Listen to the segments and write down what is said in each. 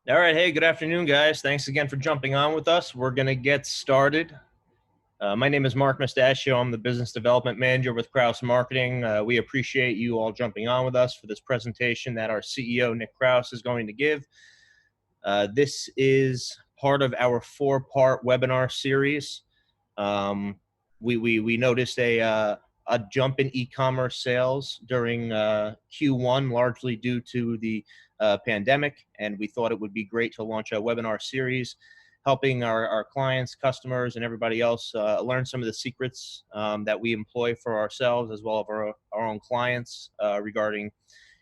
All right. Hey, good afternoon, guys. Thanks again for jumping on with us. We're going to get started. My name is Mark Mustachio. I'm the Business Development Manager with Kraus Marketing. We appreciate you all jumping on with us for this presentation that our CEO, Nick Kraus, is going to give. This is part of our four-part webinar series. We noticed a jump in e-commerce sales during Q1, largely due to the pandemic, and we thought it would be great to launch a webinar series helping our clients, customers, and everybody else learn some of the secrets that we employ for ourselves as well as our own clients regarding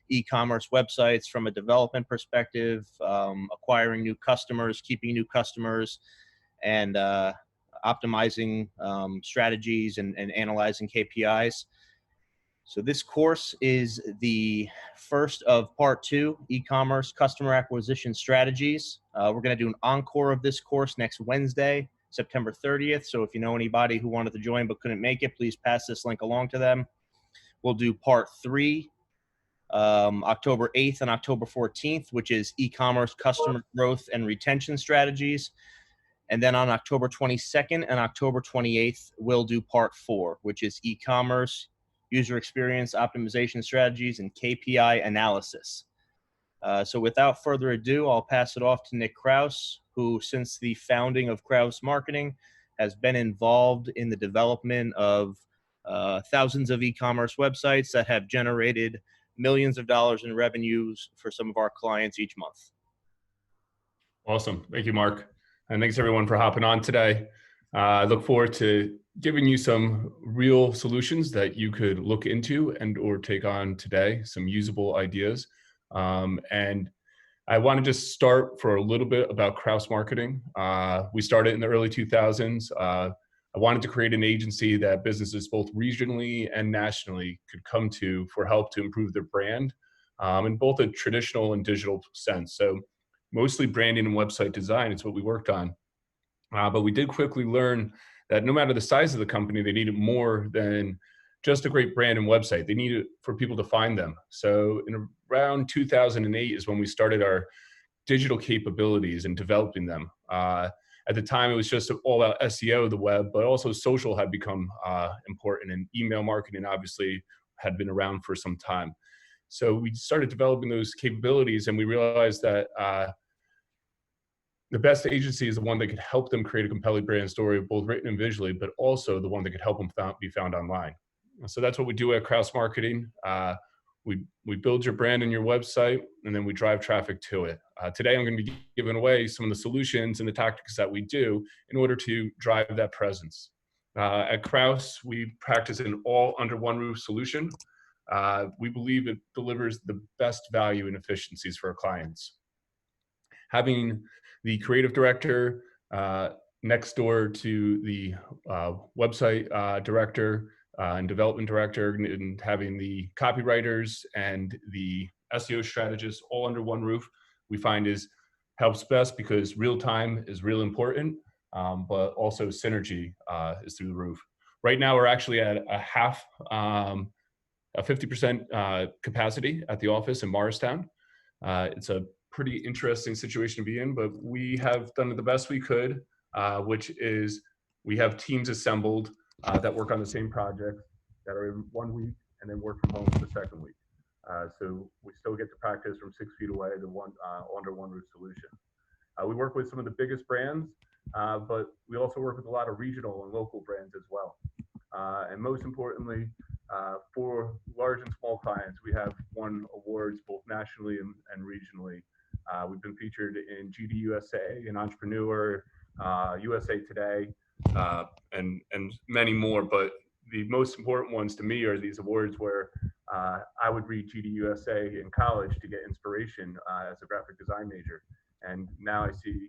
e-commerce websites from a development perspective, acquiring new customers, keeping new customers, and optimizing strategies and analyzing KPIs. So this course is the first of part 2, e-commerce customer acquisition strategies. We're going to do an encore of this course next Wednesday, September 30th. So if you know anybody who wanted to join but couldn't make it, please pass this link along to them. We'll do part 3, October 8th and October 14th, which is e-commerce customer growth and retention strategies. And then on October 22nd and October 28th, we'll do part 4, which is e-commerce user experience optimization strategies and KPI analysis. So without further ado, I'll pass it off to Nick Kraus, who since the founding of Kraus Marketing has been involved in the development of thousands of e-commerce websites that have generated millions of dollars in revenues for some of our clients each month. Awesome. Thank you, Mark. And thanks everyone for hopping on today. I look forward to giving you some real solutions that you could look into and or take on today, some usable ideas. And I want to just start for a little bit about Kraus Marketing. We started in the early 2000s. I wanted to create an agency that businesses both regionally and nationally could come to for help to improve their brand in both a traditional and digital sense. So mostly branding and website design is what we worked on. But we did quickly learn that no matter the size of the company, they needed more than just a great brand and website. They needed for people to find them. So in around 2008 is when we started our digital capabilities and developing them. At the time, it was just all about SEO, the web, but also social had become important, and email marketing obviously had been around for some time. So we started developing those capabilities, and we realized that the best agency is the one that could help them create a compelling brand story, both written and visually, but also the one that could help them be found online. So that's what we do at Kraus Marketing. We build your brand and your website, and then we drive traffic to it. Today, I'm going to be giving away some of the solutions and the tactics that we do in order to drive that presence. At Kraus, we practice an all under one roof solution. We believe it delivers the best value and efficiencies for our clients. Having the creative director next door to the website director and development director, and having the copywriters and the SEO strategists all under one roof, we find helps best because real time is real important, but also synergy is through the roof. Right now, we're actually at a 50% capacity at the office in Morristown. It's a pretty interesting situation to be in, but we have done the best we could, which is we have teams assembled that work on the same project that are in 1 week and then work from home for the second week. So we still get to practice from 6 feet away to under one roof solution. We work with some of the biggest brands, but we also work with a lot of regional and local brands as well. And most importantly, for large and small clients, we have won awards both nationally and regionally. We've been featured in GD USA, and Entrepreneur, USA Today, and many more. But the most important ones to me are these awards where I would read GD USA in college to get inspiration as a graphic design major, and now I see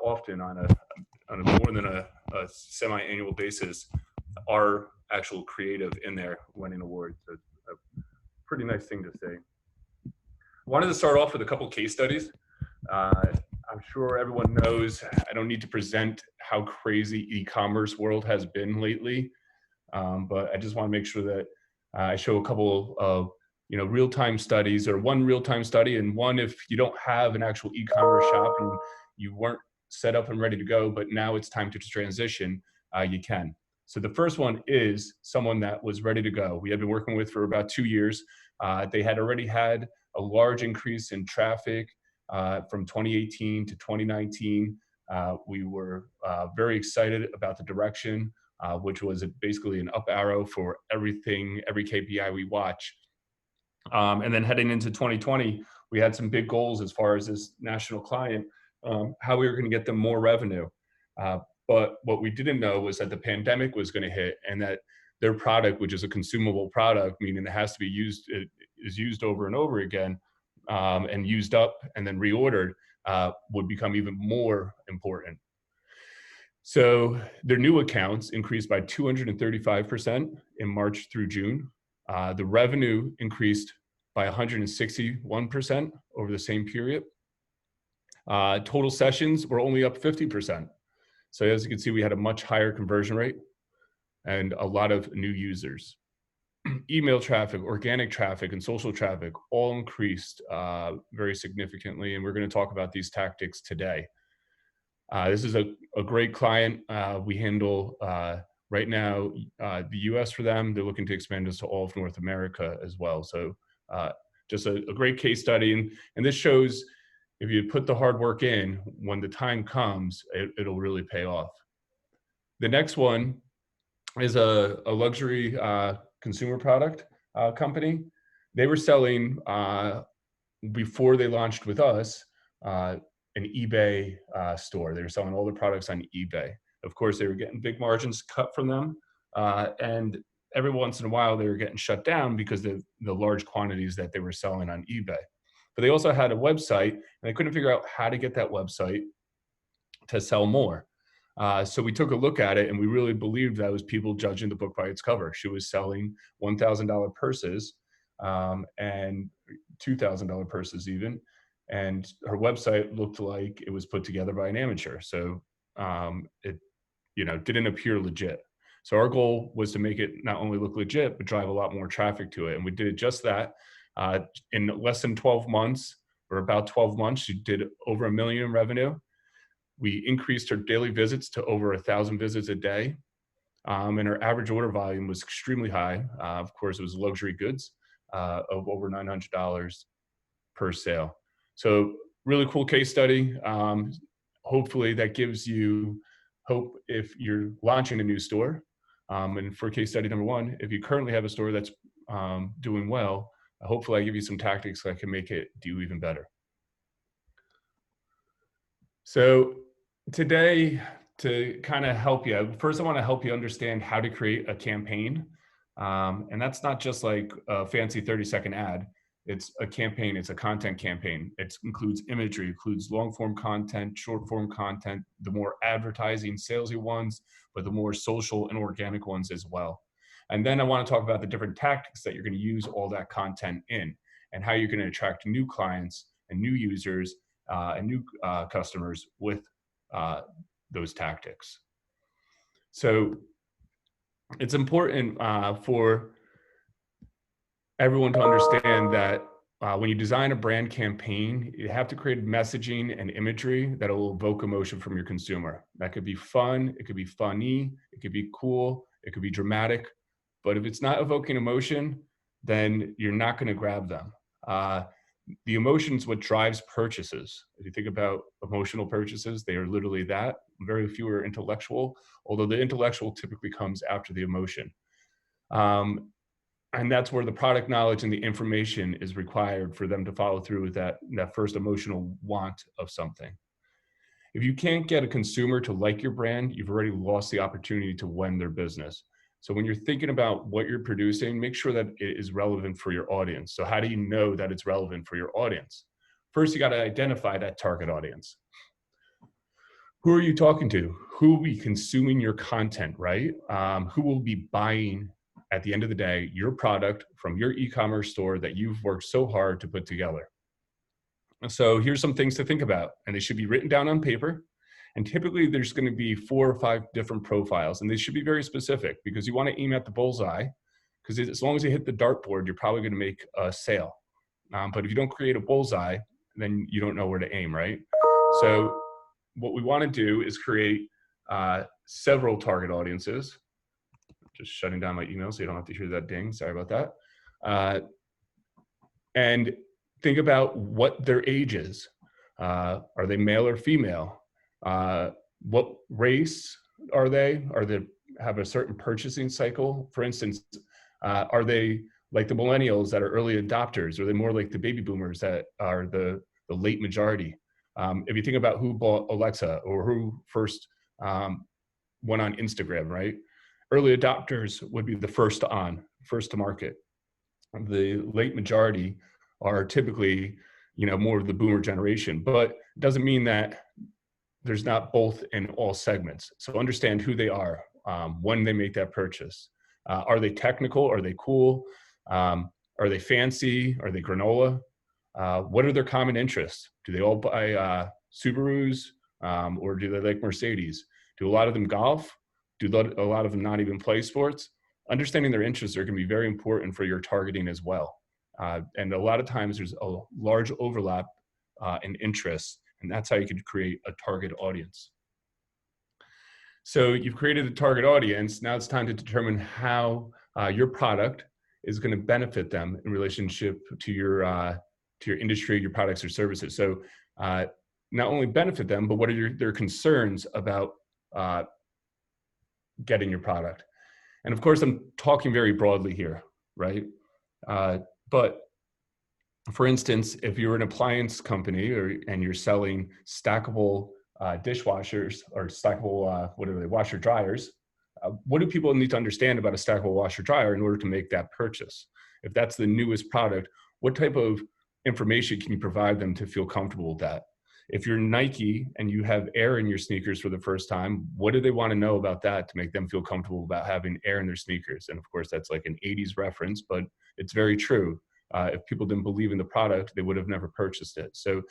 often on a more than a semi-annual basis our actual creative in there winning awards. So it's a pretty nice thing to say. I wanted to start off with a couple case studies. I'm sure everyone knows I don't need to present how crazy e-commerce world has been lately, but I just want to make sure that I show a couple of real-time studies, or one real-time study and one if you don't have an actual e-commerce shop and you weren't set up and ready to go, but now it's time to transition, you can. So the first one is someone that was ready to go. We had been working with for about 2 years. They had already had a large increase in traffic from 2018 to 2019. We were very excited about the direction, which was basically an up arrow for everything, every KPI we watch. And then heading into 2020, we had some big goals as far as this national client, how we were going to get them more revenue. But what we didn't know was that the pandemic was going to hit, and that their product, which is a consumable product, meaning it has to be used, it is used over and over again, and used up and then reordered, would become even more important. So their new accounts increased by 235% in March through June. The revenue increased by 161% over the same period. Total sessions were only up 50%. So as you can see, we had a much higher conversion rate and a lot of new users. Email traffic, organic traffic, and social traffic all increased very significantly, and we're going to talk about these tactics today. This is a great client. We handle right now the US for them. They're looking to expand us to all of North America as well. So just a great case study. And this shows if you put the hard work in, when the time comes, it'll really pay off. The next one is a luxury consumer product company. They were selling, before they launched with us, an eBay store. They were selling all their products on eBay. Of course, they were getting big margins cut from them. And every once in a while, they were getting shut down because of the large quantities that they were selling on eBay. But they also had a website, and they couldn't figure out how to get that website to sell more. So we took a look at it, and we really believed that was people judging the book by its cover. She was selling $1,000 purses and $2,000 purses even. And her website looked like it was put together by an amateur. So it didn't appear legit. So our goal was to make it not only look legit, but drive a lot more traffic to it. And we did just that. In less than 12 months, or about 12 months, she did over $1 million in revenue. We increased her daily visits to over 1,000 visits a day. And her average order volume was extremely high. Of course, it was luxury goods of over $900 per sale. So really cool case study. Hopefully that gives you hope if you're launching a new store. And for case study number one, if you currently have a store that's doing well, hopefully I give you some tactics that can make it do even better. So today, to kind of help you, first I want to help you understand how to create a campaign. And that's not just like a fancy 30-second ad. It's a campaign. It's a content campaign. It includes imagery, includes long form content, short form content, the more advertising, salesy ones, but the more social and organic ones as well. And then I want to talk about the different tactics that you're going to use all that content in, and how you're going to attract new clients and new users and new customers with those tactics. So it's important for everyone to understand that when you design a brand campaign, you have to create messaging and imagery that will evoke emotion from your consumer. That could be fun, it could be funny, it could be cool, it could be dramatic. But if it's not evoking emotion, then you're not going to grab them. The emotion is what drives purchases. If you think about emotional purchases, they are literally that. Very few are intellectual, although the intellectual typically comes after the emotion. And that's where the product knowledge and the information is required for them to follow through with that first emotional want of something. If you can't get a consumer to like your brand, you've already lost the opportunity to win their business. So when you're thinking about what you're producing, make sure that it is relevant for your audience. So how do you know that it's relevant for your audience? First, you got to identify that target audience. Who are you talking to? Who will be consuming your content, right? Who will be buying, at the end of the day, your product from your e-commerce store that you've worked so hard to put together? And so here's some things to think about, and they should be written down on paper. And typically there's going to be 4 or 5 different profiles, and they should be very specific because you want to aim at the bullseye, because as long as you hit the dartboard, you're probably going to make a sale. But if you don't create a bullseye, then you don't know where to aim, right? So what we want to do is create several target audiences. Just shutting down my email so you don't have to hear that ding. Sorry about that. And think about what their age is. Are they male or female? What race are they? Have a certain purchasing cycle? For instance, are they like the millennials that are early adopters? Or are they more like the baby boomers that are the late majority? If you think about who bought Alexa or who first went on Instagram, right? Early adopters would be the first to market. The late majority are typically, more of the boomer generation, but it doesn't mean that there's not both in all segments. So understand who they are when they make that purchase. Are they technical? Are they cool? Are they fancy? Are they granola? What are their common interests? Do they all buy Subarus or do they like Mercedes? Do a lot of them golf? Do a lot of them not even play sports? Understanding their interests are going to be very important for your targeting as well. And a lot of times there's a large overlap in interests, and that's how you could create a target audience. So you've created a target audience. Now it's time to determine how your product is going to benefit them in relationship to your industry, your products or services. So not only benefit them, but what are their concerns about getting your product? And of course, I'm talking very broadly here, right? But for instance, if you're an appliance company and you're selling stackable dishwashers or stackable, washer dryers, what do people need to understand about a stackable washer dryer in order to make that purchase? If that's the newest product, what type of information can you provide them to feel comfortable with that? If you're Nike and you have air in your sneakers for the first time, what do they want to know about that to make them feel comfortable about having air in their sneakers? And of course, that's like an 80s reference, but it's very true. If people didn't believe in the product, they would have never purchased it. So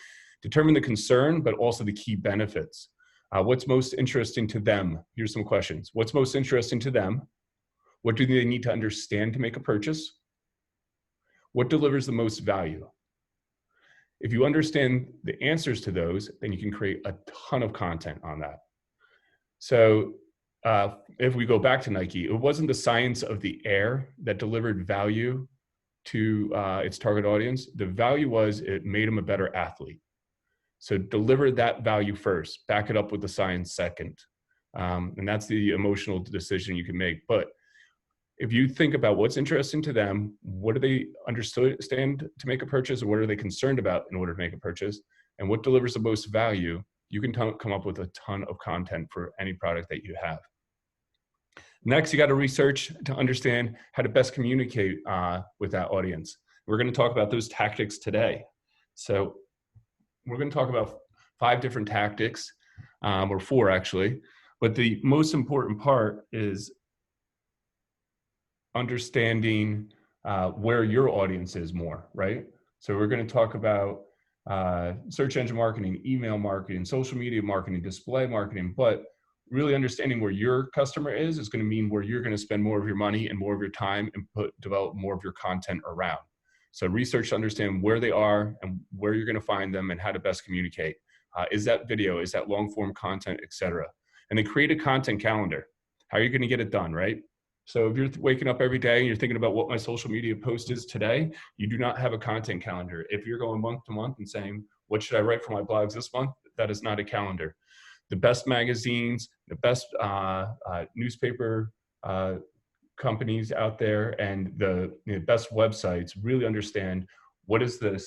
determine the concern, but also the key benefits. What's most interesting to them? Here's some questions. What's most interesting to them? What do they need to understand to make a purchase? What delivers the most value? If you understand the answers to those, then you can create a ton of content on that. So if we go back to Nike, it wasn't the science of the air that delivered value to its target audience. The value was it made them a better athlete. So deliver that value first, back it up with the science second. And that's the emotional decision you can make. But if you think about what's interesting to them, what do they understand to make a purchase, or what are they concerned about in order to make a purchase, and what delivers the most value, you can come up with a ton of content for any product that you have. Next, you got to research to understand how to best communicate with that audience. We're going to talk about those tactics today. So we're going to talk about 5 different tactics, or 4 actually, but the most important part is understanding where your audience is more, right? So we're going to talk about search engine marketing, email marketing, social media marketing, display marketing, but really understanding where your customer is going to mean where you're going to spend more of your money and more of your time and develop more of your content around. So research to understand where they are and where you're going to find them and how to best communicate. Is that video? Is that long form content, etc.? And then create a content calendar. How are you going to get it done, right? So if you're waking up every day and you're thinking about what my social media post is today, you do not have a content calendar. If you're going month to month and saying, what should I write for my blogs this month? That is not a calendar. The best magazines, the best newspaper companies out there, and the best websites really understand what is the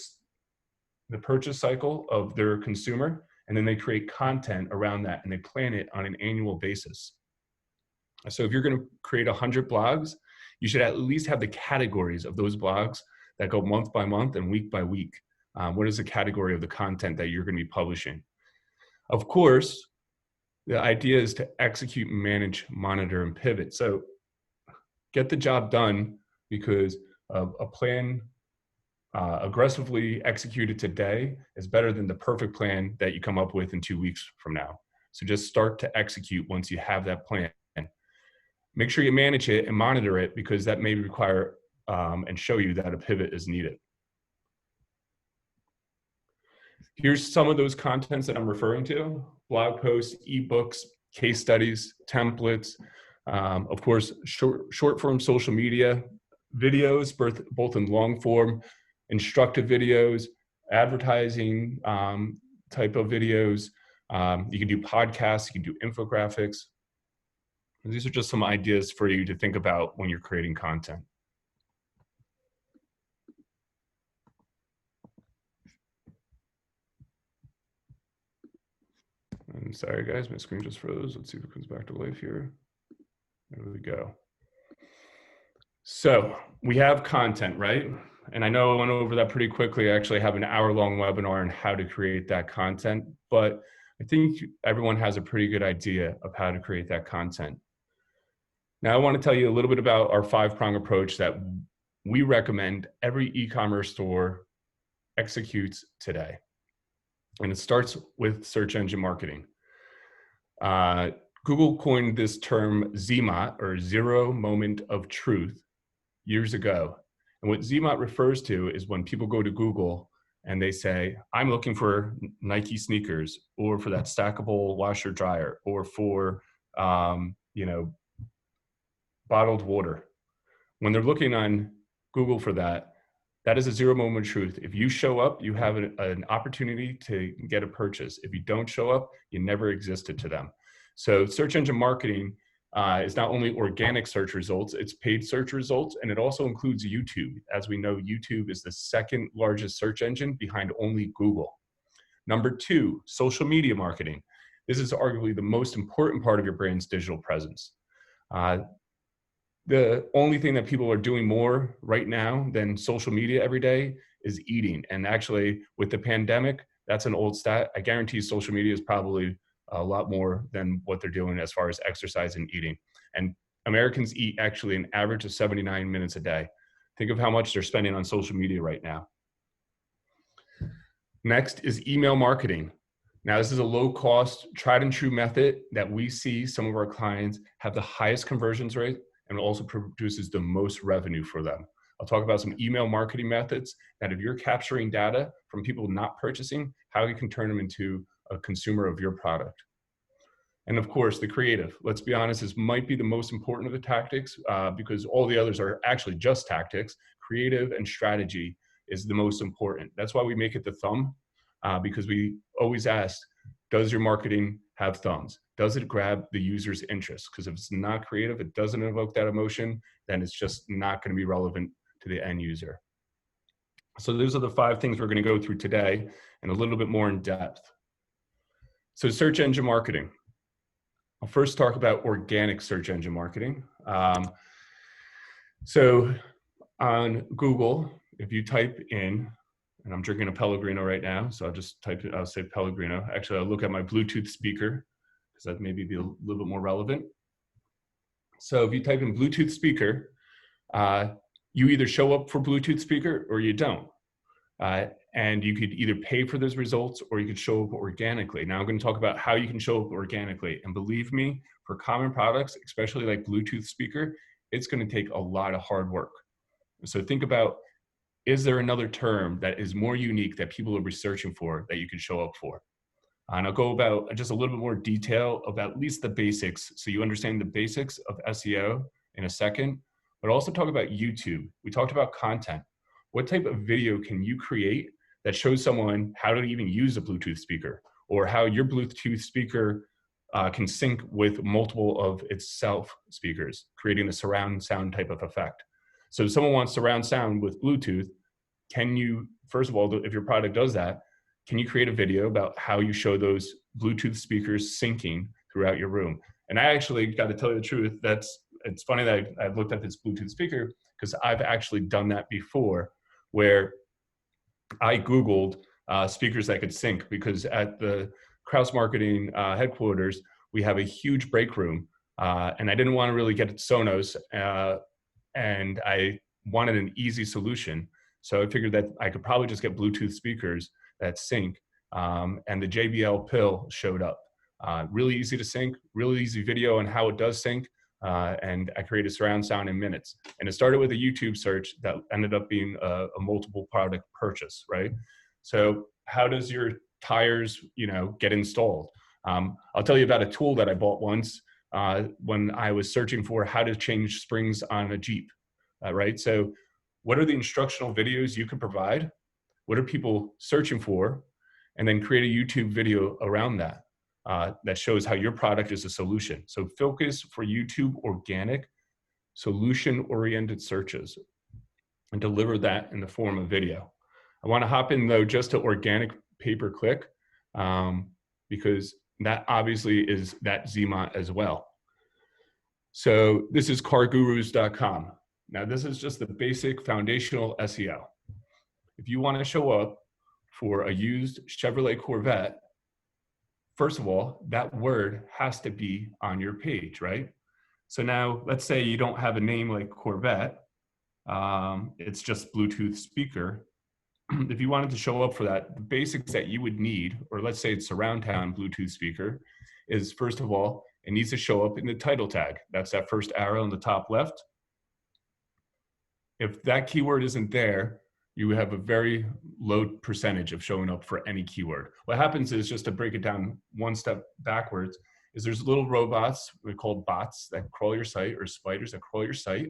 purchase cycle of their consumer, and then they create content around that and they plan it on an annual basis. So if you're going to create 100 blogs, you should at least have the categories of those blogs that go month by month and week by week. What is the category of the content that you're going to be publishing? Of course, the idea is to execute, manage, monitor, and pivot. So get the job done, because a plan aggressively executed today is better than the perfect plan that you come up with in 2 weeks from now. So just start to execute once you have that plan. Make sure you manage it and monitor it, because that may require and show you that a pivot is needed. Here's some of those contents that I'm referring to: blog posts, ebooks, case studies, templates, of course, short form social media, videos, both in long form, instructive videos, advertising type of videos. You can do podcasts, you can do infographics. And these are just some ideas for you to think about when you're creating content. I'm sorry, guys, my screen just froze. Let's see if it comes back to life here. There we go. So we have content, right? And I know I went over that pretty quickly. I actually have an hour-long webinar on how to create that content, but I think everyone has a pretty good idea of how to create that content. Now I want to tell you a little bit about our 5-prong approach that we recommend every e-commerce store executes today. And it starts with search engine marketing. Google coined this term ZMOT, or zero moment of truth, years ago. And what ZMOT refers to is when people go to Google and they say, I'm looking for Nike sneakers, or for that stackable washer dryer, or for, bottled water. When they're looking on Google for that, that is a zero moment of truth. If you show up, you have an opportunity to get a purchase. If you don't show up, you never existed to them. So search engine marketing is not only organic search results, it's paid search results, and it also includes YouTube. As we know, YouTube is the second largest search engine behind only Google. Number 2, social media marketing. This is arguably the most important part of your brand's digital presence. The only thing that people are doing more right now than social media every day is eating. And actually, with the pandemic, that's an old stat. I guarantee social media is probably a lot more than what they're doing as far as exercise and eating. And Americans eat actually an average of 79 minutes a day. Think of how much they're spending on social media right now. Next is email marketing. Now, this is a low-cost, tried and true method that we see some of our clients have the highest conversions rate, and also produces the most revenue for them. I'll talk about some email marketing methods that if you're capturing data from people not purchasing, how you can turn them into a consumer of your product. And of course, the creative. Let's be honest, this might be the most important of the tactics because all the others are actually just tactics. Creative and strategy is the most important. That's why we make it the thumb, because we always ask, does your marketing have thumbs? Does it grab the user's interest? Because if it's not creative, it doesn't evoke that emotion, then it's just not going to be relevant to the end user. So those are the 5 things we're going to go through today and a little bit more in depth. So search engine marketing. I'll first talk about organic search engine marketing. So on Google, if you type in, and I'm drinking a Pellegrino right now, so I'll just type it, I'll say Pellegrino. Actually, I'll look at my Bluetooth speaker, because that maybe be a little bit more relevant. So if you type in Bluetooth speaker, you either show up for Bluetooth speaker or you don't. And you could either pay for those results or you could show up organically. Now I'm going to talk about how you can show up organically. And believe me, for common products, especially like Bluetooth speaker, it's going to take a lot of hard work. So think about, is there another term that is more unique that people are researching for that you can show up for? And I'll go about just a little bit more detail about at least the basics, so you understand the basics of SEO in a second, but also talk about YouTube. We talked about content. What type of video can you create that shows someone how to even use a Bluetooth speaker, or how your Bluetooth speaker can sync with multiple of itself speakers, creating a surround sound type of effect. So if someone wants surround sound with Bluetooth, can you, first of all, if your product does that, can you create a video about how you show those Bluetooth speakers syncing throughout your room? And I actually got to tell you the truth, it's funny that I've looked at this Bluetooth speaker, because I've actually done that before, where I Googled speakers that could sync, because at the Kraus marketing headquarters, we have a huge break room, and I didn't want to really get Sonos, and I wanted an easy solution. So I figured that I could probably just get Bluetooth speakers that sync, and the JBL pill showed up. Really easy to sync, really easy video on how it does sync. and I created surround sound in minutes. And it started with a YouTube search that ended up being a multiple product purchase, right? So how does your tires, get installed? I'll tell you about a tool that I bought once when I was searching for how to change springs on a Jeep, right? So what are the instructional videos you can provide? What are people searching for? And then create a YouTube video around that that shows how your product is a solution. So focus for YouTube organic, solution-oriented searches and deliver that in the form of video. I want to hop in though just to organic pay-per-click because that obviously is that ZMOT as well. So this is cargurus.com. Now this is just the basic foundational SEO. If you want to show up for a used Chevrolet Corvette, first of all, that word has to be on your page, right? So now let's say you don't have a name like Corvette. It's just Bluetooth speaker. If you wanted to show up for that, the basics that you would need, or let's say it's surround sound Bluetooth speaker, is first of all, it needs to show up in the title tag. That's that first arrow in the top left. If that keyword isn't there, you have a very low percentage of showing up for any keyword. What happens is, just to break it down one step backwards, is there's little robots, we call bots, that crawl your site, or spiders that crawl your site.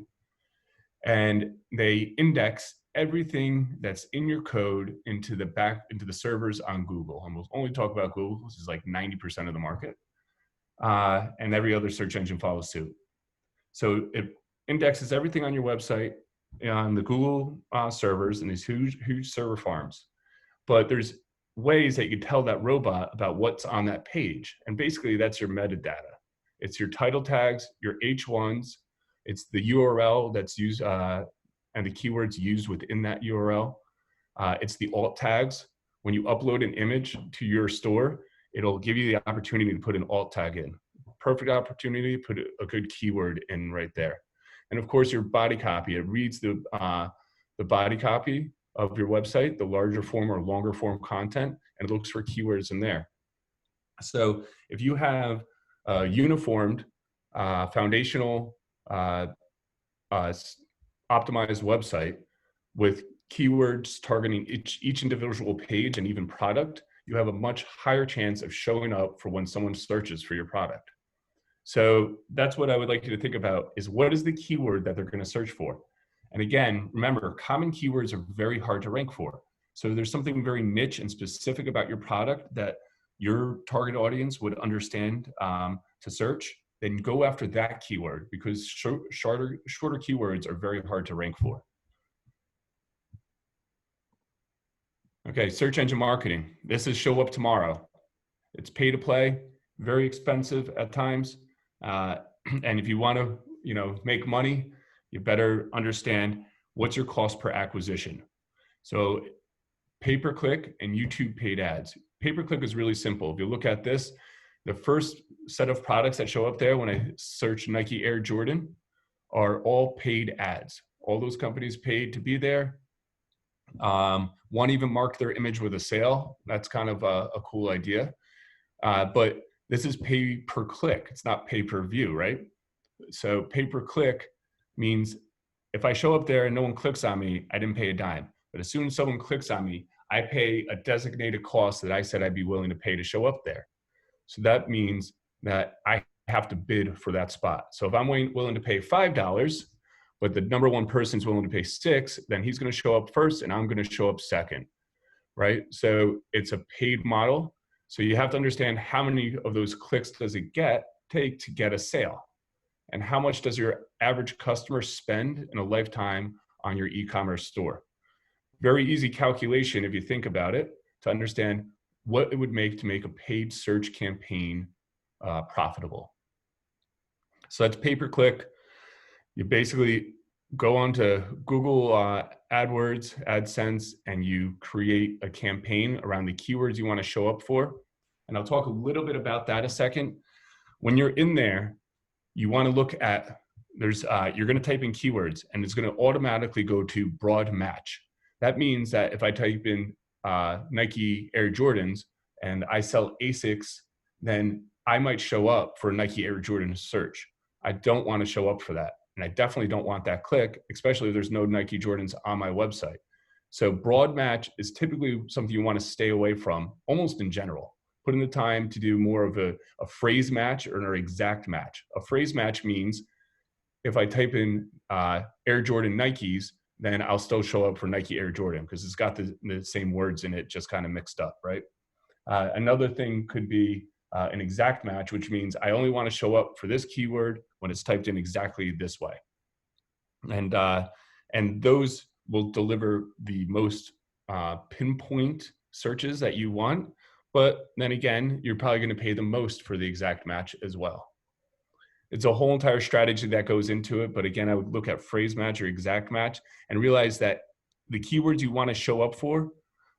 And they index everything that's in your code into the servers on Google. And we'll only talk about Google, which is like 90% of the market. And every other search engine follows suit. So it indexes everything on your website on the Google servers and these huge server farms. But there's ways that you can tell that robot about what's on that page. And basically that's your metadata. It's your title tags, your H1s, it's the URL that's used and the keywords used within that URL. It's the alt tags. When you upload an image to your store, it'll give you the opportunity to put an alt tag in. Perfect opportunity to put a good keyword in right there. And of course, your body copy. It reads the body copy of your website, the larger form or longer form content, and it looks for keywords in there. So if you have a uniformed, foundational, optimized website with keywords targeting each individual page and even product, you have a much higher chance of showing up for when someone searches for your product. So that's what I would like you to think about, is what is the keyword that they're going to search for? And again, remember, common keywords are very hard to rank for. So there's something very niche and specific about your product that your target audience would understand to search, then go after that keyword, because shorter keywords are very hard to rank for. Okay, search engine marketing. This is show up tomorrow. It's pay to play, very expensive at times. And if you want to, make money, you better understand what's your cost per acquisition. So pay-per-click and YouTube paid ads. Pay-per-click is really simple. If you look at this, the first set of products that show up there when I search Nike Air Jordan are all paid ads. All those companies paid to be there. One even marked their image with a sale. That's kind of a cool idea. But this is pay per click. It's not pay per view, right? So pay per click means if I show up there and no one clicks on me, I didn't pay a dime. But as soon as someone clicks on me, I pay a designated cost that I said I'd be willing to pay to show up there. So that means that I have to bid for that spot. So if I'm willing to pay $5, but the number one person's willing to pay $6, then he's going to show up first and I'm going to show up second, right? So it's a paid model. So you have to understand how many of those clicks does it take to get a sale, and how much does your average customer spend in a lifetime on your e-commerce store. Very easy calculation if you think about it, to understand what it would make to make a paid search campaign profitable. So that's pay-per-click. You basically go onto Google AdWords, AdSense, and you create a campaign around the keywords you want to show up for. And I'll talk a little bit about that a second. When you're in there, you want to look at, you're going to type in keywords and it's going to automatically go to broad match. That means that if I type in Nike Air Jordans and I sell ASICs, then I might show up for a Nike Air Jordan search. I don't want to show up for that. And I definitely don't want that click, especially if there's no Nike Jordans on my website. So broad match is typically something you want to stay away from almost in general. Put in the time to do more of a phrase match or an exact match. A phrase match means if I type in Air Jordan Nikes, then I'll still show up for Nike Air Jordan because it's got the same words in it, just kind of mixed up, right? Another thing could be an exact match, which means I only want to show up for this keyword when it's typed in exactly this way. And those will deliver the most pinpoint searches that you want. But then again, you're probably going to pay the most for the exact match as well. It's a whole entire strategy that goes into it. But again, I would look at phrase match or exact match and realize that the keywords you want to show up for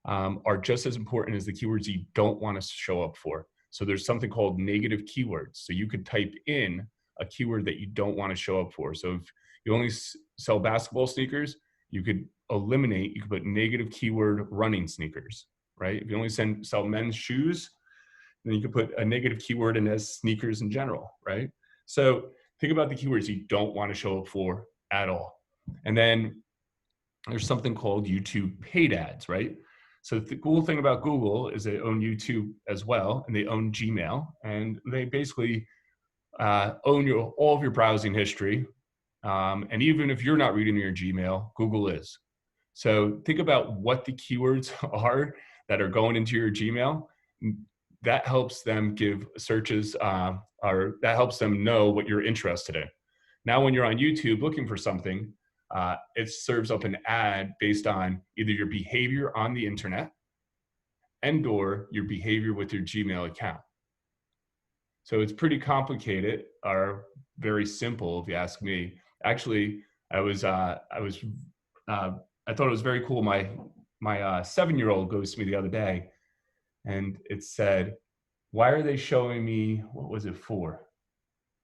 are just as important as the keywords you don't want to show up for. So there's something called negative keywords. So you could type in a keyword that you don't want to show up for. So if you only sell basketball sneakers, you could put negative keyword running sneakers, right? If you only sell men's shoes, then you could put a negative keyword in as sneakers in general, right? So think about the keywords you don't want to show up for at all. And then there's something called YouTube paid ads, right? So the cool thing about Google is they own YouTube as well, and they own Gmail, and they basically own all of your browsing history. And even if you're not reading your Gmail, Google is. So think about what the keywords are that are going into your Gmail. That helps them give searches, or that helps them know what you're interested in. Now, when you're on YouTube looking for something, it serves up an ad based on either your behavior on the internet and or your behavior with your Gmail account. So it's pretty complicated or very simple, if you ask me. Actually, I thought it was very cool. My 7-year-old goes to me the other day, and it said, "Why are they showing me, what was it for?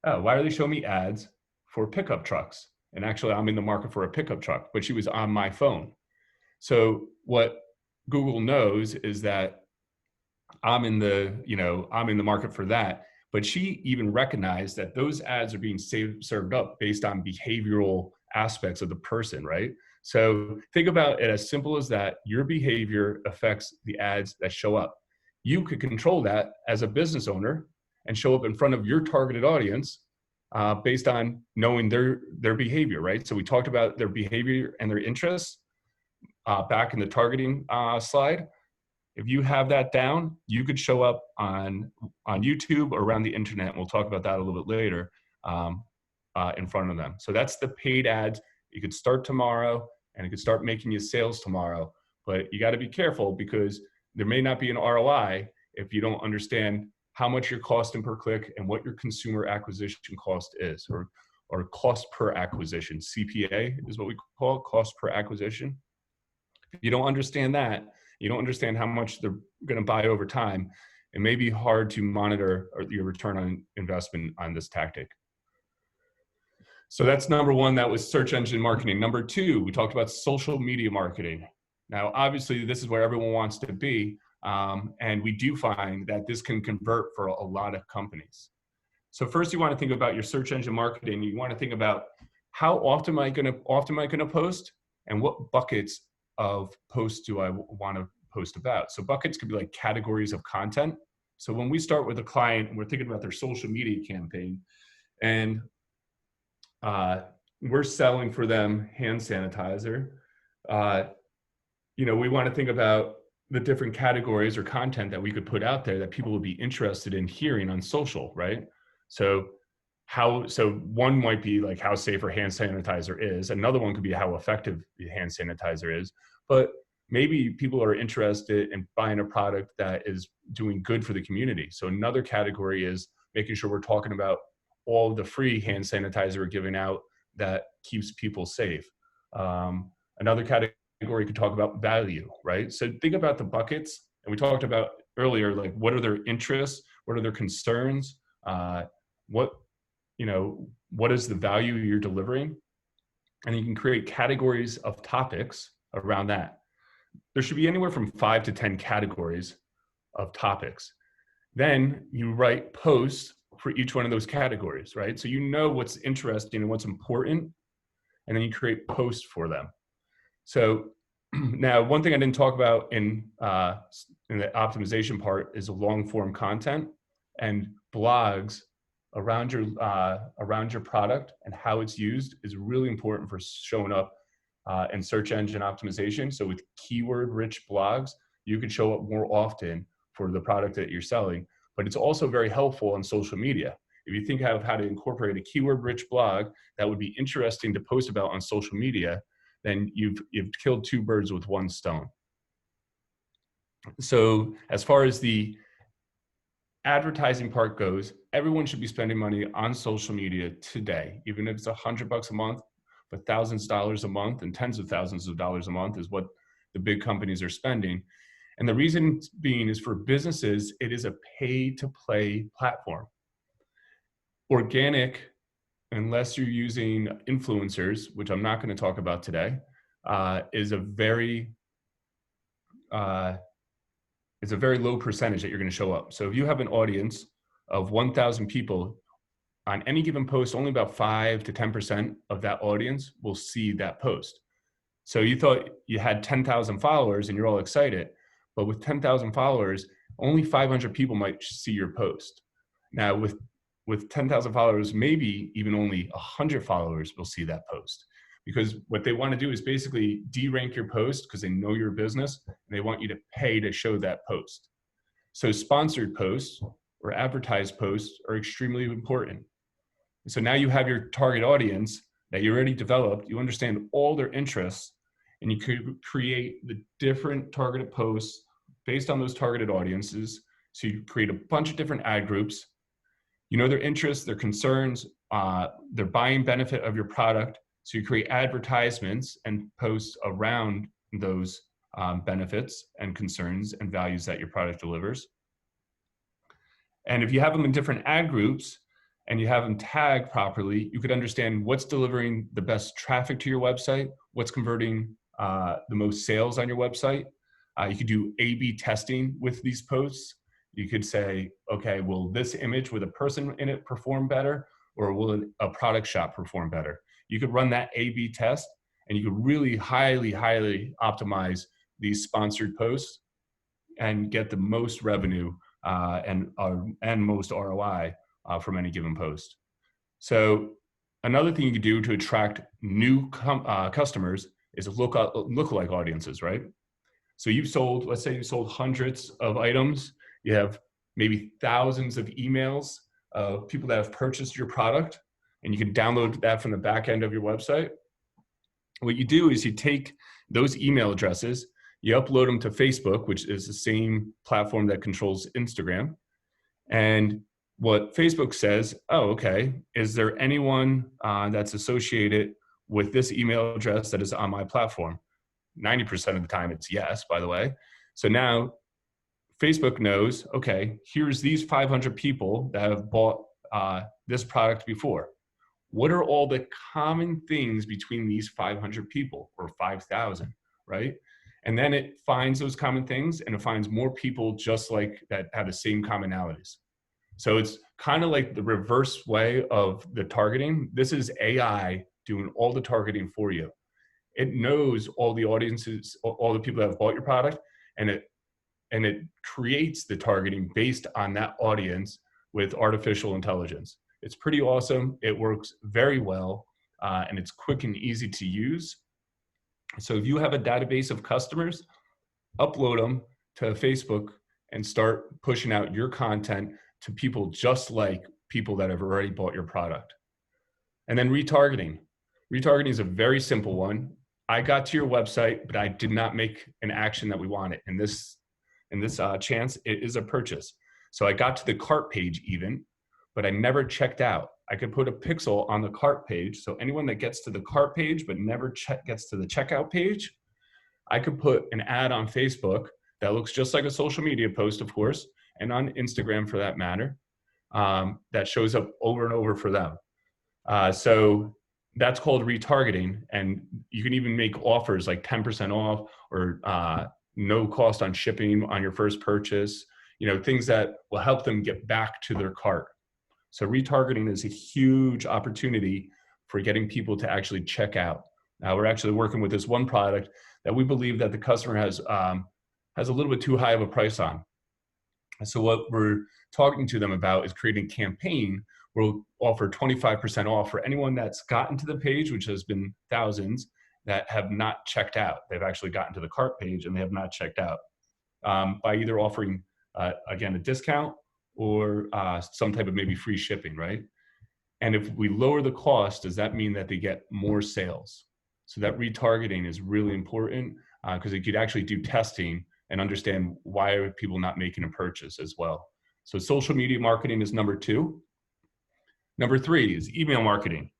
Oh, why are they showing me ads for pickup trucks?" And actually, I'm in the market for a pickup truck, but she was on my phone. So what Google knows is that I'm in the market for that. But she even recognized that those ads are being served up based on behavioral aspects of the person, right? So think about it as simple as that. Your behavior affects the ads that show up. You could control that as a business owner and show up in front of your targeted audience based on knowing their behavior, right? So we talked about their behavior and their interests back in the targeting slide. If you have that down, you could show up on YouTube or around the internet. And we'll talk about that a little bit later in front of them. So that's the paid ads. You could start tomorrow and it could start making you sales tomorrow. But you got to be careful because there may not be an ROI if you don't understand how much you're costing per click and what your consumer acquisition cost is, or cost per acquisition. CPA is what we call it, cost per acquisition. If you don't understand that, you don't understand how much they're going to buy over time, it may be hard to monitor your return on investment on this tactic. So that's number one. That was search engine marketing. Number two, we talked about social media marketing. Now, obviously, this is where everyone wants to be. And we do find that this can convert for a lot of companies. So first, you want to think about your search engine marketing. You want to think about how often am I going to post, and what buckets of posts do I want to post about. So buckets could be like categories of content. So when we start with a client and we're thinking about their social media campaign, and we're selling for them hand sanitizer, we want to think about the different categories or content that we could put out there that people would be interested in hearing on social, right? So one might be like how safe our hand sanitizer is. Another one could be how effective the hand sanitizer is. But maybe people are interested in buying a product that is doing good for the community. So another category is making sure we're talking about all of the free hand sanitizer we're giving out that keeps people safe. Another category could talk about value, right? So think about the buckets. And we talked about earlier, like what are their interests? What are their concerns? What is the value you're delivering? And you can create categories of topics around that. There should be anywhere from 5 to 10 categories of topics. Then you write posts for each one of those categories, right? So you know what's interesting and what's important, and then you create posts for them. So now, one thing I didn't talk about in the optimization part is long form content and blogs around your product and how it's used is really important for showing up in search engine optimization. So with keyword rich blogs, you can show up more often for the product that you're selling, but it's also very helpful on social media. If you think of how to incorporate a keyword rich blog that would be interesting to post about on social media, then you've killed two birds with one stone. So as far as the advertising part goes, everyone should be spending money on social media today, even if it's $100 a month, but thousands of dollars a month and tens of thousands of dollars a month is what the big companies are spending. And the reason being is for businesses, it is a pay to play platform. Organic, unless you're using influencers, which I'm not going to talk about today, is a very low percentage that you're going to show up. So if you have an audience of 1,000 people on any given post, only about 5 to 10% of that audience will see that post. So you thought you had 10,000 followers and you're all excited, but with 10,000 followers, only 500 people might see your post. Now with 10,000 followers, maybe even only 100 followers will see that post, because what they want to do is basically de-rank your post because they know your business and they want you to pay to show that post. So sponsored posts or advertised posts are extremely important. So now you have your target audience that you already developed, you understand all their interests, and you could create the different targeted posts based on those targeted audiences. So you create a bunch of different ad groups. You know their interests, their concerns, their buying benefit of your product. So you create advertisements and posts around those benefits and concerns and values that your product delivers. And if you have them in different ad groups and you have them tagged properly, you could understand what's delivering the best traffic to your website, what's converting the most sales on your website. You could do A/B testing with these posts. You could say, okay, will this image with a person in it perform better, or will a product shop perform better? You could run that A/B test, and you could really highly optimize these sponsored posts and get the most revenue and most ROI from any given post. So another thing you could do to attract new customers is lookalike audiences, right? So let's say you sold hundreds of items. You have maybe thousands of emails of people that have purchased your product, and you can download that from the back end of your website. What you do is you take those email addresses, you upload them to Facebook, which is the same platform that controls Instagram. And what Facebook says, oh, okay, is there anyone that's associated with this email address that is on my platform? 90% of the time it's yes, by the way. So now Facebook knows, okay, here's these 500 people that have bought this product before. What are all the common things between these 500 people or 5,000, right? And then it finds those common things and it finds more people just like that have the same commonalities. So it's kind of like the reverse way of the targeting. This is AI doing all the targeting for you. It knows all the audiences, all the people that have bought your product, and it creates the targeting based on that audience with artificial intelligence. It's pretty awesome. It works very well, and it's quick and easy to use. So if you have a database of customers, upload them to Facebook and start pushing out your content to people just like people that have already bought your product. And then retargeting. Retargeting is a very simple one. I got to your website, but I did not make an action that we wanted. In this chance, it is a purchase. So I got to the cart page even, but I never checked out. I could put a pixel on the cart page. So anyone that gets to the cart page, but never gets to the checkout page, I could put an ad on Facebook that looks just like a social media post, of course, and on Instagram for that matter, that shows up over and over for them. So that's called retargeting. And you can even make offers like 10% off or no cost on shipping on your first purchase, things that will help them get back to their cart. So retargeting is a huge opportunity for getting people to actually check out. Now we're actually working with this one product that we believe that the customer has a little bit too high of a price on. So what we're talking to them about is creating a campaign where we'll offer 25% off for anyone that's gotten to the page, which has been thousands, that have not checked out. They've actually gotten to the cart page and they have not checked out, by either offering, again, a discount or some type of maybe free shipping, right? And if we lower the cost, does that mean that they get more sales? So that retargeting is really important because it could actually do testing and understand why are people not making a purchase as well. So social media marketing is number 2. Number 3 is email marketing.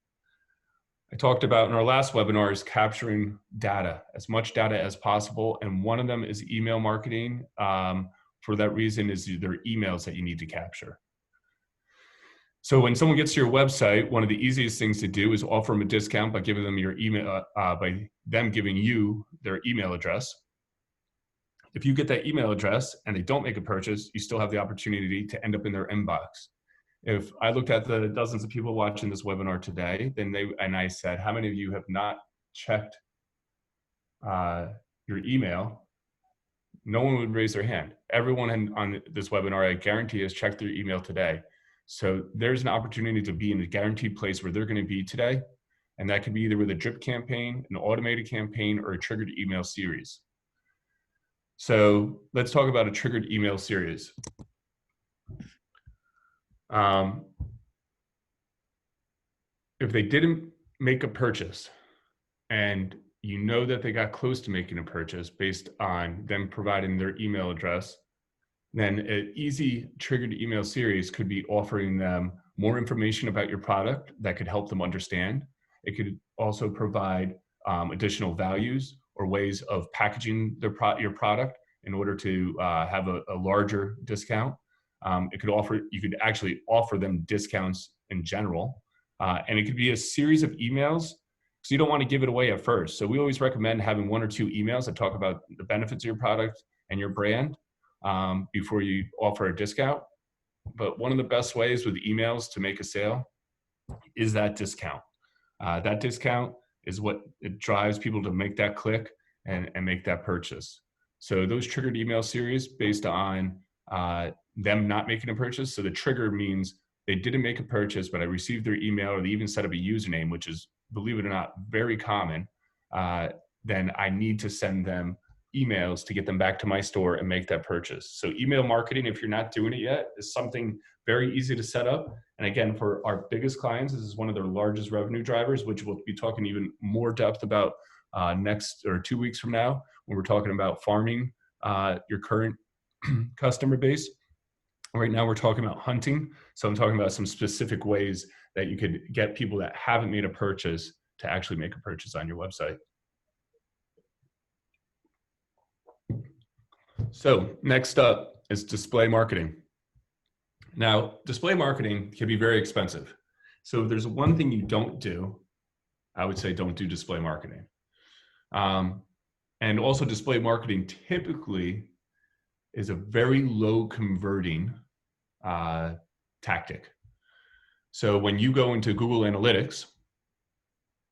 I talked about in our last webinar is capturing data, as much data as possible. And one of them is email marketing. For that reason is their emails that you need to capture. So when someone gets to your website, one of the easiest things to do is offer them a discount by giving them your email, by them giving you their email address. If you get that email address and they don't make a purchase, you still have the opportunity to end up in their inbox. If I looked at the dozens of people watching this webinar today, and I said, how many of you have not checked your email? No one would raise their hand. Everyone on this webinar, I guarantee, has checked their email today. So there's an opportunity to be in a guaranteed place where they're going to be today. And that could be either with a drip campaign, an automated campaign, or a triggered email series. So let's talk about a triggered email series. If they didn't make a purchase and you know that they got close to making a purchase based on them providing their email address, then an easy triggered email series could be offering them more information about your product that could help them understand. It could also provide additional values or ways of packaging your product in order to have a larger discount. You could actually offer them discounts in general. And it could be a series of emails, so you don't want to give it away at first. So we always recommend having 1 or 2 emails that talk about the benefits of your product and your brand before you offer a discount. But one of the best ways with emails to make a sale is that discount. That discount is what it drives people to make that click and make that purchase. So those triggered email series based on them not making a purchase. So the trigger means they didn't make a purchase, but I received their email, or they even set up a username, which is, believe it or not, very common. Then I need to send them emails to get them back to my store and make that purchase. So email marketing, if you're not doing it yet, is something very easy to set up. And again, for our biggest clients, this is one of their largest revenue drivers, which we'll be talking even more depth about next or 2 weeks from now, when we're talking about farming your current customer base. Right now we're talking about hunting. So I'm talking about some specific ways that you could get people that haven't made a purchase to actually make a purchase on your website. So next up is display marketing. Now, display marketing can be very expensive. So if there's one thing you don't do, I would say don't do display marketing. And also display marketing typically is a very low converting tactic. So when you go into Google Analytics,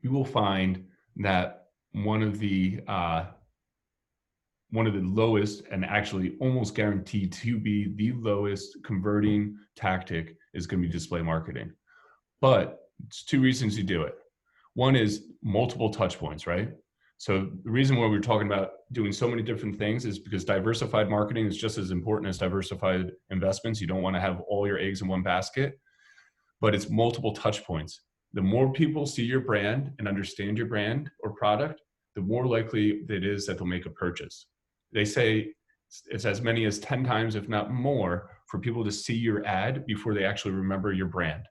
you will find that one of the lowest, and actually almost guaranteed to be the lowest converting tactic, is going to be display marketing. But it's 2 reasons you do it. One is multiple touch points, right? So the reason why we're talking about doing so many different things is because diversified marketing is just as important as diversified investments. You don't want to have all your eggs in one basket, but it's multiple touch points. The more people see your brand and understand your brand or product, the more likely it is that they'll make a purchase. They say it's as many as 10 times, if not more, for people to see your ad before they actually remember your brand.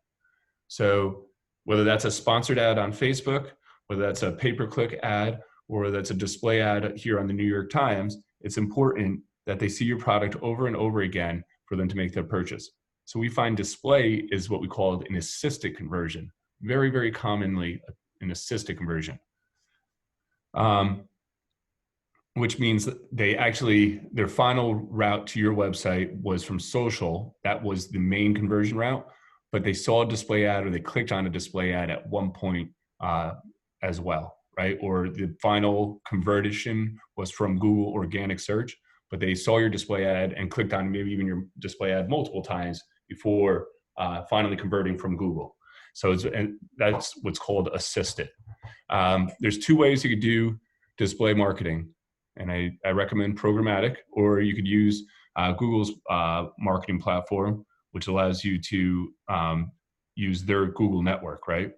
So whether that's a sponsored ad on Facebook, whether that's a pay-per-click ad, or that's a display ad here on the New York Times, it's important that they see your product over and over again for them to make their purchase. So we find display is what we call an assisted conversion. Very, very commonly an assisted conversion. Which means that their final route to your website was from social. That was the main conversion route. but they saw a display ad or they clicked on a display ad at one point as well, right? Or the final conversion was from Google organic search, but they saw your display ad and clicked on maybe even your display ad multiple times before finally converting from Google. So and that's what's called assisted. There's two ways you could do display marketing, and I recommend programmatic, or you could use Google's marketing platform, which allows you to use their Google network, right?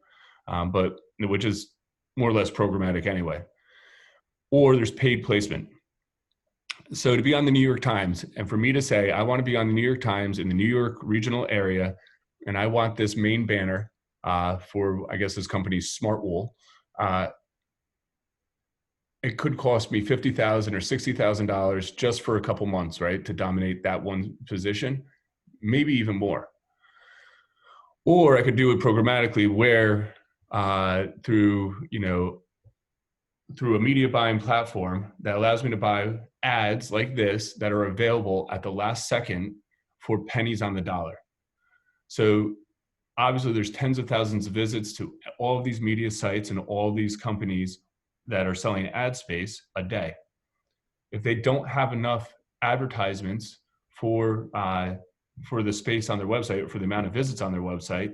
But which is more or less programmatic anyway. Or there's paid placement. So to be on the New York Times, and for me to say, I want to be on the New York Times in the New York regional area, and I want this main banner for, I guess, this company's Smartwool, it could cost me $50,000 or $60,000 just for a couple months, right, to dominate that one position, maybe even more. Or I could do it programmatically, where through a media buying platform that allows me to buy ads like this that are available at the last second for pennies on the dollar. So obviously there's tens of thousands of visits to all of these media sites and all these companies that are selling ad space a day. If they don't have enough advertisements for the space on their website, or for the amount of visits on their website,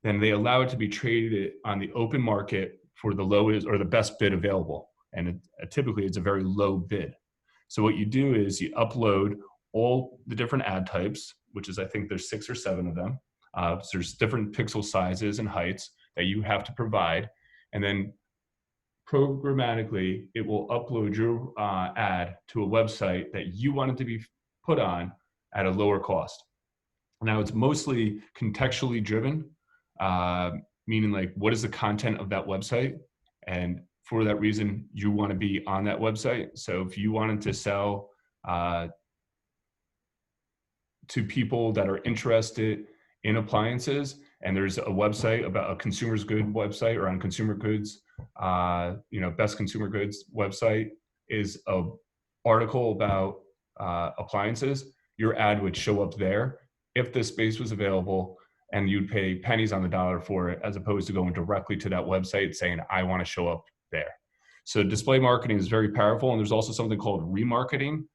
then they allow it to be traded on the open market for the lowest or the best bid available. And typically it's a very low bid. So what you do is you upload all the different ad types, which is, I think there's 6 or 7 of them. So there's different pixel sizes and heights that you have to provide. And then programmatically, it will upload your ad to a website that you want it to be put on at a lower cost. Now, it's mostly contextually driven, meaning like, what is the content of that website? And for that reason, you want to be on that website. So if you wanted to sell to people that are interested in appliances, and there's a website about a consumer's good website, or on consumer goods, best consumer goods website is a article about appliances, your ad would show up there if the space was available, and you'd pay pennies on the dollar for it, as opposed to going directly to that website saying, I want to show up there. So display marketing is very powerful. And there's also something called remarketing,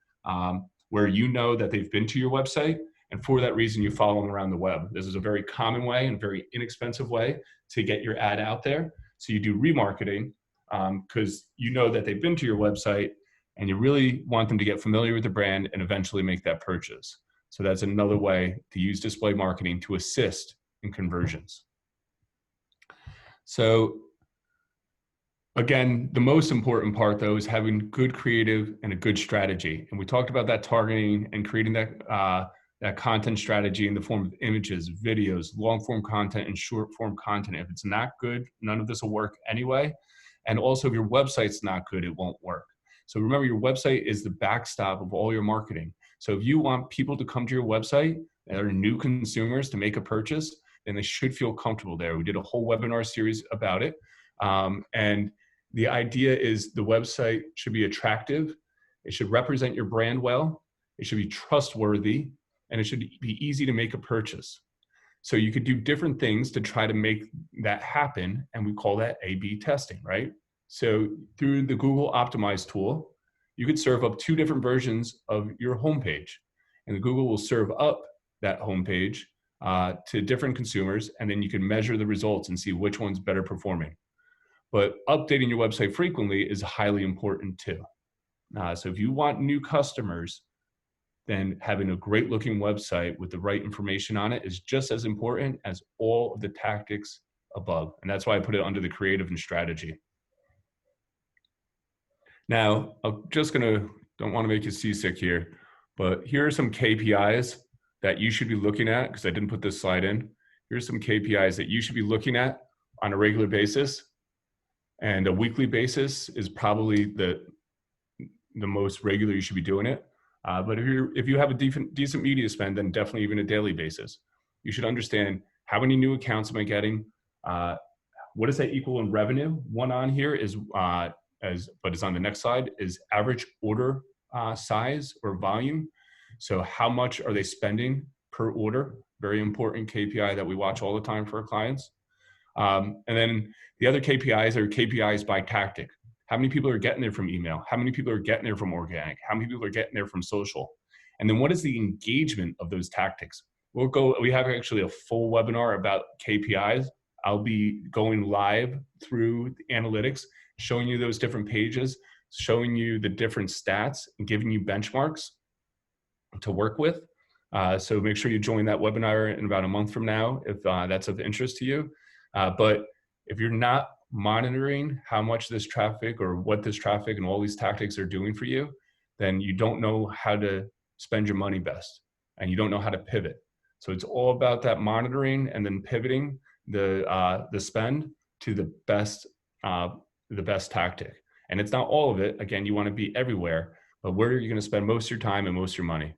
where you know that they've been to your website, and for that reason, you follow them around the web. This is a very common way and very inexpensive way to get your ad out there. So you do remarketing because you know that they've been to your website, and you really want them to get familiar with the brand and eventually make that purchase. So that's another way to use display marketing to assist in conversions. So again, the most important part, though, is having good creative and a good strategy. And we talked about that targeting and creating that content strategy in the form of images, videos, long form content, and short form content. If it's not good, none of this will work anyway. And also, if your website's not good, it won't work. So remember, your website is the backstop of all your marketing. So if you want people to come to your website that are new consumers to make a purchase, then they should feel comfortable there. We did a whole webinar series about it. And the idea is the website should be attractive. It should represent your brand well. It should be trustworthy, and it should be easy to make a purchase. So you could do different things to try to make that happen, and we call that A/B testing, right? So through the Google Optimize tool, you could serve up 2 different versions of your homepage, and the Google will serve up that homepage to different consumers, and then you can measure the results and see which one's better performing. But updating your website frequently is highly important too. So if you want new customers, then having a great looking website with the right information on it is just as important as all of the tactics above. And that's why I put it under the creative and strategy. Now, don't want to make you seasick here, but here are some KPIs that you should be looking at, because I didn't put this slide in. Here's some KPIs that you should be looking at on a regular basis. And a weekly basis is probably the most regular you should be doing it. But if you have a decent media spend, then definitely even a daily basis. You should understand, how many new accounts am I getting? What does that equal in revenue? One on here is, but it's on the next slide, is average order size or volume. So how much are they spending per order? very important KPI that we watch all the time for our clients. And then the other KPIs are KPIs by tactic. How many people are getting there from email? How many people are getting there from organic? How many people are getting there from social? And then what is the engagement of those tactics? We have actually a full webinar about KPIs. I'll be going live through the analytics, showing you those different pages, showing you the different stats, and giving you benchmarks to work with. So make sure you join that webinar in about a month from now if that's of interest to you. But if you're not monitoring how much this traffic or what this traffic and all these tactics are doing for you, then you don't know how to spend your money best, and you don't know how to pivot. So it's all about that monitoring and then pivoting the spend to the best tactic. And it's not all of it. Again, you want to be everywhere, but where are you going to spend most of your time and most of your money?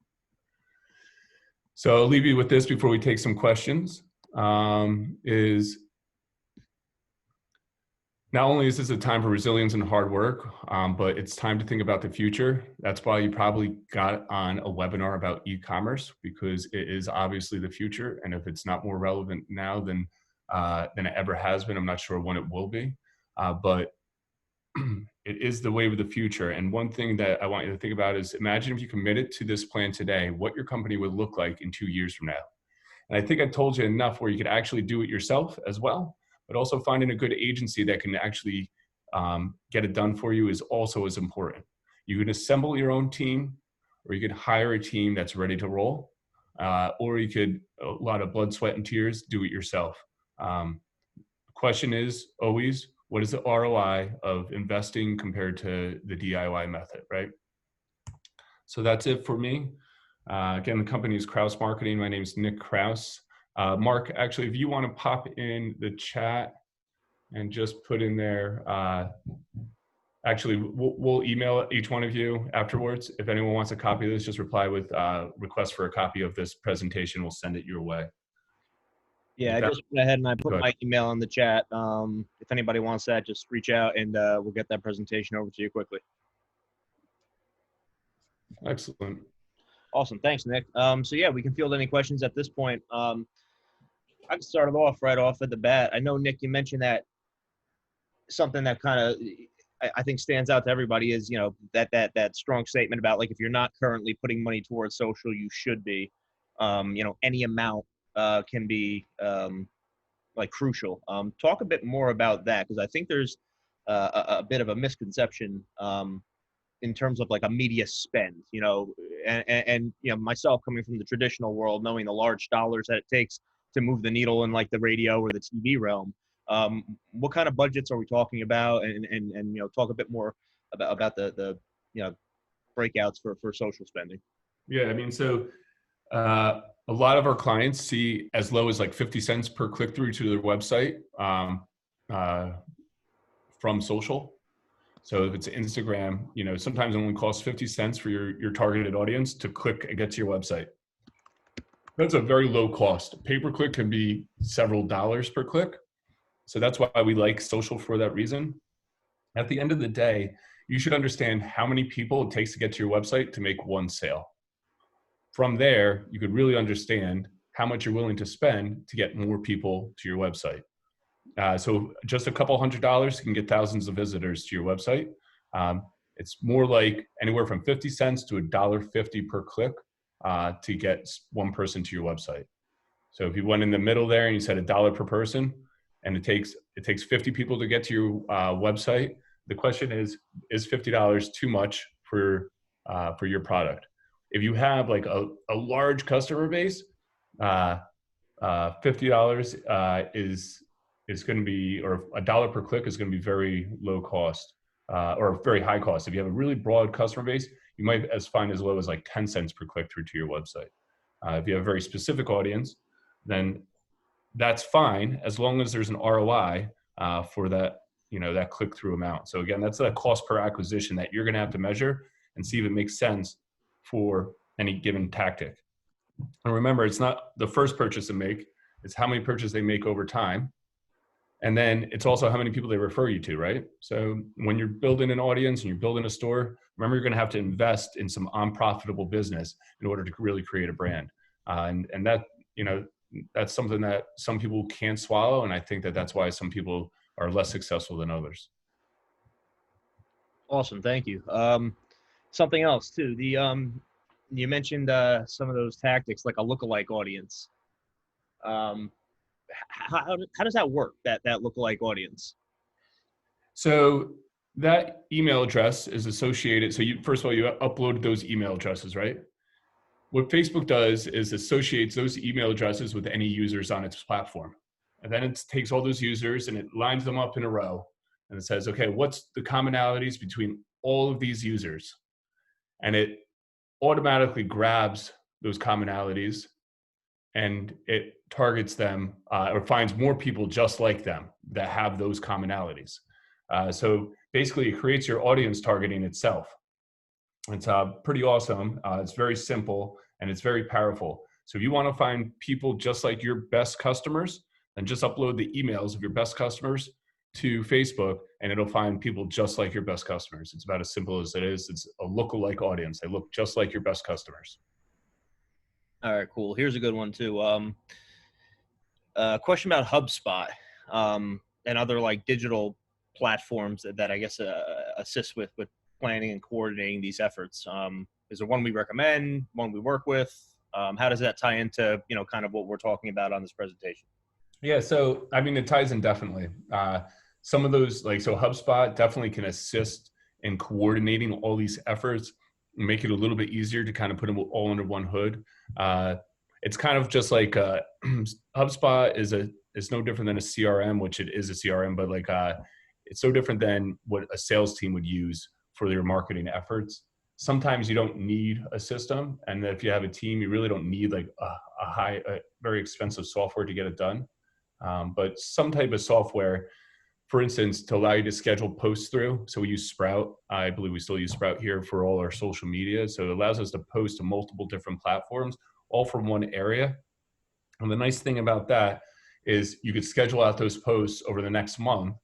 So I'll leave you with this before we take some questions. Is not only is this a time for resilience and hard work, but it's time to think about the future. That's why you probably got on a webinar about e-commerce, because it is obviously the future. And if it's not more relevant now than it ever has been, I'm not sure when it will be. But it is the wave of the future. And one thing that I want you to think about is, imagine if you committed to this plan today, what your company would look like in 2 years from now. And I think I told you enough where you could actually do it yourself as well, but also finding a good agency that can actually get it done for you is also as important. You can assemble your own team, or you could hire a team that's ready to roll, or you could, a lot of blood, sweat, and tears, do it yourself. The question is always, what is the ROI of investing compared to the DIY method, right? So that's it for me. Again, the company is Kraus Marketing. My name is Nick Kraus. Mark, actually, if you want to pop in the chat and just put in there, actually, we'll email each one of you afterwards. If anyone wants a copy of this, just reply with request for a copy of this presentation. We'll send it your way. Yeah, I just went ahead and I put my email in the chat. If anybody wants that, just reach out and we'll get that presentation over to you quickly. Excellent. Awesome. Thanks, Nick. So yeah, we can field any questions at this point. I can start it off right off at the bat. I know, Nick, you mentioned that something that kind of I think stands out to everybody is, you know, that strong statement about, like, if you're not currently putting money towards social, you should be. You know, any amount can be like crucial. Talk a bit more about that, because I think there's a bit of a misconception in terms of like a media spend, you know, and you know, myself coming from the traditional world, knowing the large dollars that it takes to move the needle in like the radio or the TV realm. What kind of budgets are we talking about? And you know, talk a bit more about the you know, breakouts for social spending. Yeah, I mean, so a lot of our clients see as low as like 50 cents per click through to their website from social. So if it's Instagram, you know, sometimes it only costs 50 cents for your targeted audience to click and get to your website. That's a very low cost. Pay-per-click can be several dollars per click. So that's why we like social for that reason. At the end of the day, you should understand how many people it takes to get to your website to make one sale. From there, you could really understand how much you're willing to spend to get more people to your website. So just a couple $100 can get thousands of visitors to your website. It's more like anywhere from 50 cents to $1.50 per click to get one person to your website. So if you went in the middle there and you said $1 per person, and it takes 50 people to get to your website, the question is $50 too much for your product? If you have like a large customer base, $50 is going to be, or $1 per click is going to be very low cost or very high cost. If you have a really broad customer base, you might find as low as like 10 cents per click through to your website. If you have a very specific audience, then that's fine as long as there's an ROI for that, you know, that click through amount. So again, that's a cost per acquisition that you're going to have to measure and see if it makes sense for any given tactic. And remember, it's not the first purchase they make, it's how many purchases they make over time. And then it's also how many people they refer you to, right? So when you're building an audience and you're building a store, remember, you're going to have to invest in some unprofitable business in order to really create a brand. And that you know, that's something that some people can't swallow. And I think that that's why some people are less successful than others. Awesome. Thank you. Something else too. You mentioned some of those tactics, like a lookalike audience. Um, how does that work? That lookalike audience. So that email address is associated. So you, first of all, you upload those email addresses, right? What Facebook does is associates those email addresses with any users on its platform. And then it takes all those users and it lines them up in a row. And it says, okay, what's the commonalities between all of these users? And it automatically grabs those commonalities and it targets them or finds more people just like them that have those commonalities. So basically, it creates your audience targeting itself. It's pretty awesome. It's very simple and it's very powerful. So if you want to find people just like your best customers, then just upload the emails of your best customers to Facebook and it'll find people just like your best customers. It's about as simple as it is. It's a lookalike audience. They look just like your best customers. All right, cool. Here's a good one too. Question about HubSpot and other like digital platforms that I guess assist with planning and coordinating these efforts. Is there one we recommend, one we work with? How does that tie into, you know, kind of what we're talking about on this presentation? Yeah, so I mean, it ties in definitely. Some of those, like, so HubSpot definitely can assist in coordinating all these efforts, make it a little bit easier to kind of put them all under one hood. It's kind of just like HubSpot is no different than a CRM, which it is a CRM, but like it's so different than what a sales team would use for their marketing efforts. Sometimes you don't need a system, and if you have a team, you really don't need like a very expensive software to get it done. But some type of software, for instance, to allow you to schedule posts through. So we use Sprout. I believe we still use Sprout here for all our social media. So it allows us to post to multiple different platforms, all from one area. And the nice thing about that is you could schedule out those posts over the next month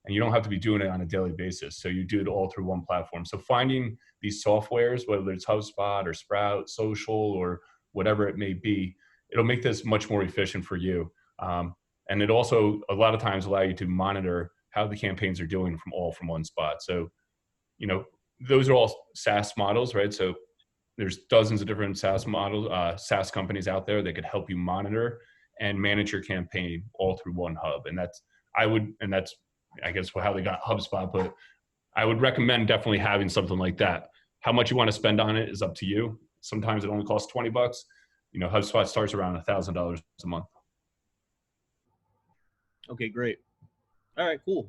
and you don't have to be doing it on a daily basis. So you do it all through one platform. So finding these softwares, whether it's HubSpot or Sprout, Social, or whatever it may be, it'll make this much more efficient for you. And it also a lot of times allow you to monitor how the campaigns are doing from one spot. So, you know, those are all SaaS models, right? So there's dozens of different SaaS models, SaaS companies out there that could help you monitor and manage your campaign all through one hub. And that's I guess how they got HubSpot, but I would recommend definitely having something like that. How much you want to spend on it is up to you. Sometimes it only costs $20. You know, HubSpot starts around $1,000 a month. Okay, great. All right, cool.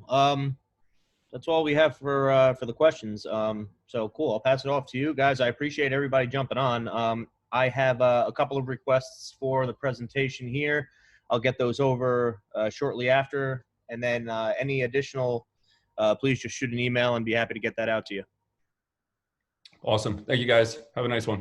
That's all we have for the questions. So cool. I'll pass it off to you guys. I appreciate everybody jumping on. I have a couple of requests for the presentation here. I'll get those over shortly after, and then any additional, please just shoot an email and be happy to get that out to you. Awesome. Thank you guys. Have a nice one.